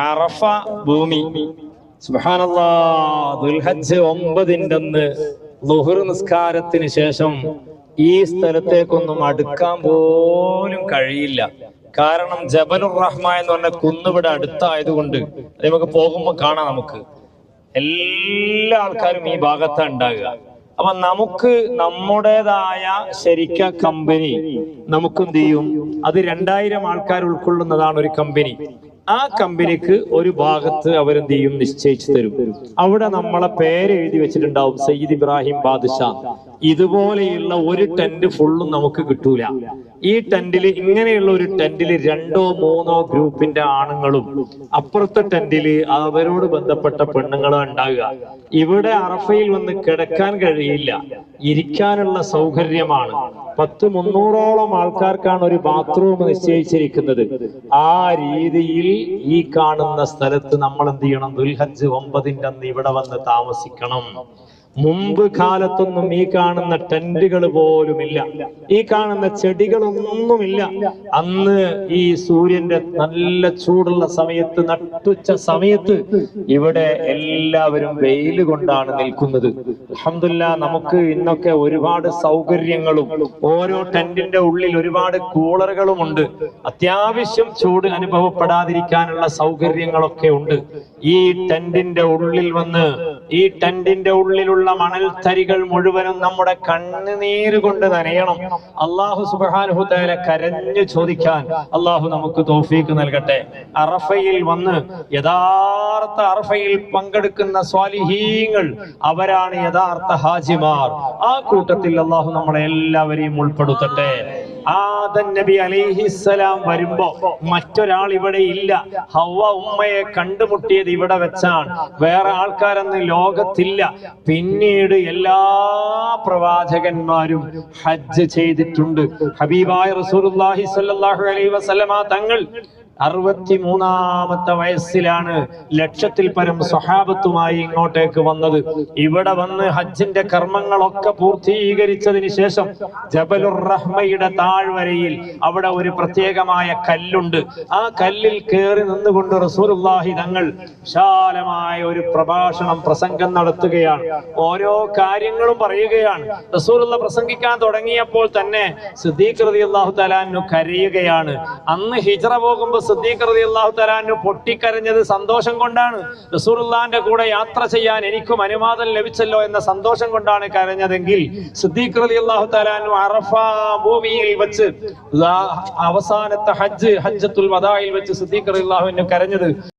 അറഫ ഭൂമി. സുബ്ഹാനല്ലാഹ്, ദുൽഹജ്ജ് 9-ന്റെ അന്ന് ളുഹർ നിസ്കാരത്തിന് ശേഷം ഈ സ്ഥലത്തേക്കൊന്നും അടുക്കാൻ പോലും കഴിയില്ല. കാരണം ജബലുർ റഹ്മ എന്ന് പറഞ്ഞ കുന്നിവിടെ അടുത്തായതുകൊണ്ട് നമുക്ക് പോകുമ്പോൾ കാണാം. നമുക്ക് എല്ലാ ആൾക്കാരും ഈ ഭാഗത്താണ് ഉണ്ടാകുക. അപ്പൊ നമുക്ക് നമ്മുടേതായ ശരിക്ക കമ്പനി നമുക്ക് എന്ത് ചെയ്യും, അത് 2000 ആൾക്കാർ ഉൾക്കൊള്ളുന്നതാണ് ഒരു കമ്പനി. ആ കമ്പനിക്ക് ഒരു ഭാഗത്ത് അവരെന്ത് ചെയ്യും, നിശ്ചയിച്ചു തരും. അവിടെ നമ്മളെ പേര് എഴുതി വെച്ചിട്ടുണ്ടാവും, സയ്യിദ് ഇബ്രാഹിം ബാദുഷാ. ഇതുപോലെയുള്ള ഒരു ടെന്റ് ഫുള്ളും നമുക്ക് കിട്ടൂല. ഈ ടെന്റിൽ, ഇങ്ങനെയുള്ള ഒരു ടെന്റിൽ 2-3 ഗ്രൂപ്പിന്റെ ആണുങ്ങളും, അപ്പുറത്തെ ടെന്റില് അവരോട് ബന്ധപ്പെട്ട പെണ്ണുങ്ങളും ഉണ്ടാകുക. ഇവിടെ അറഫയിൽ വന്ന് കിടക്കാൻ കഴിയില്ല, ഇരിക്കാനുള്ള സൗകര്യമാണ്. 300ഓളം ആൾക്കാർക്കാണ് ഒരു ബാത്റൂം നിശ്ചയിച്ചിരിക്കുന്നത്. ആ രീതിയിൽ ഈ കാണുന്ന സ്ഥലത്ത് നമ്മൾ എന്ത് ചെയ്യണം, ദുൽഹജ്ജ് 9-ന്റെ അന്ന് ഇവിടെ വന്ന് താമസിക്കണം. മുമ്പ് കാലത്തൊന്നും ഈ കാണുന്ന ടെന്റുകൾ പോലുമില്ല, ഈ കാണുന്ന ചെടികളൊന്നുമില്ല. അന്ന് ഈ സൂര്യന്റെ നല്ല ചൂടുള്ള സമയത്ത്, നട്ടുച്ച സമയത്ത് ഇവിടെ എല്ലാവരും വെയിൽ കൊണ്ടാണ് നിൽക്കുന്നത്. അൽഹംദുലില്ലാഹ്, നമുക്ക് ഇന്നൊക്കെ ഒരുപാട് സൗകര്യങ്ങളും ഓരോ ടെന്റിന്റെ ഉള്ളിൽ ഒരുപാട് കൂളറുകളും ഉണ്ട്. അത്യാവശ്യം ചൂട് അനുഭവപ്പെടാതിരിക്കാനുള്ള സൗകര്യങ്ങളൊക്കെ ഉണ്ട്. ഈ ടെന്റിന്റെ ഉള്ളിൽ വന്ന്, ഈ ടെന്റിന്റെ ഉള്ളിലുള്ള മണൽത്തരികൾ മുഴുവനും നമ്മുടെ കണ്ണുനീര് കൊണ്ട് നനയണം. അല്ലാഹു സുബ്ഹാനഹു തആല കരഞ്ഞു ചോദിക്കാൻ അല്ലാഹു നമുക്ക് തൗഫീഖ് നൽകട്ടെ. അറഫയിൽ വന്ന് യഥാർത്ഥ അറഫയിൽ പങ്കെടുക്കുന്ന സ്വാലിഹീങ്ങൾ, അവരാണ് യഥാർത്ഥ ഹാജിമാർ. ആ കൂട്ടത്തിൽ അല്ലാഹു നമ്മളെ എല്ലാവരെയും ഉൾപ്പെടുത്തട്ടെ. ആദം നബി അലൈഹിസ്സലാം വരുമ്പോ മറ്റൊരാൾ ഇവിടെ ഇല്ല. ഹവ്വ ഉമ്മയെ കണ്ടുമുട്ടിയത് ഇവിടെ വെച്ചാണ്. വേറെ ആൾക്കാരൊന്നും ലോകത്തില്ല. പിന്നീട് എല്ലാ പ്രവാചകന്മാരും ഹജ്ജ് ചെയ്തിട്ടുണ്ട്. ഹബീബായ റസൂലുള്ളാഹി സ്വല്ലല്ലാഹു അലൈഹി വസല്ലമ തങ്ങൾ 63-ാമത്തെ വയസ്സിലാണ് 1,00,000-ൽ പരം സ്വഹാബത്തുമായി ഇങ്ങോട്ടേക്ക് വന്നത്. ഇവിടെ വന്ന് ഹജ്ജിന്റെ കർമ്മങ്ങളൊക്കെ പൂർത്തീകരിച്ചതിന് ശേഷം ജബലുർ റഹ്മയുടെ താഴ്വരയിൽ അവിടെ ഒരു പ്രത്യേകമായ കല്ലുണ്ട്. ആ കല്ലിൽ കയറി നിന്നുകൊണ്ട് റസൂലുള്ളാഹി തങ്ങൾ വിശാലമായ ഒരു പ്രസംഗം നടത്തുകയാണ്. ഓരോ കാര്യങ്ങളും പറയുകയാണ്. റസൂലുള്ള പ്രസംഗിക്കാൻ തുടങ്ങിയപ്പോൾ തന്നെ സിദ്ദീഖ് റളിയല്ലാഹു തആല അൻഹു കരയുകയാണ്. അന്ന് ഹിജ്റ പോകുമ്പോൾ സിദ്ദീഖ് റളിയല്ലാഹു തആല അൻഹു പൊട്ടിക്കരഞ്ഞത് സന്തോഷം കൊണ്ടാണ്. റസൂലുള്ളാഹിന്റെ കൂടെ യാത്ര ചെയ്യാൻ എനിക്കും അനുവാദം ലഭിച്ചല്ലോ എന്ന സന്തോഷം കൊണ്ടാണ് കരഞ്ഞതെങ്കിൽ, സിദ്ദീഖ് റളിയല്ലാഹു തആല അൻഹു അറഫ ഭൂമിയിൽ വെച്ച് അവസാനത്തെ ഹജ്ജത്തുൽ വദാഇൽ വെച്ച് സിദ്ദീഖ് റളിയല്ലാഹു അൻഹു കരഞ്ഞത്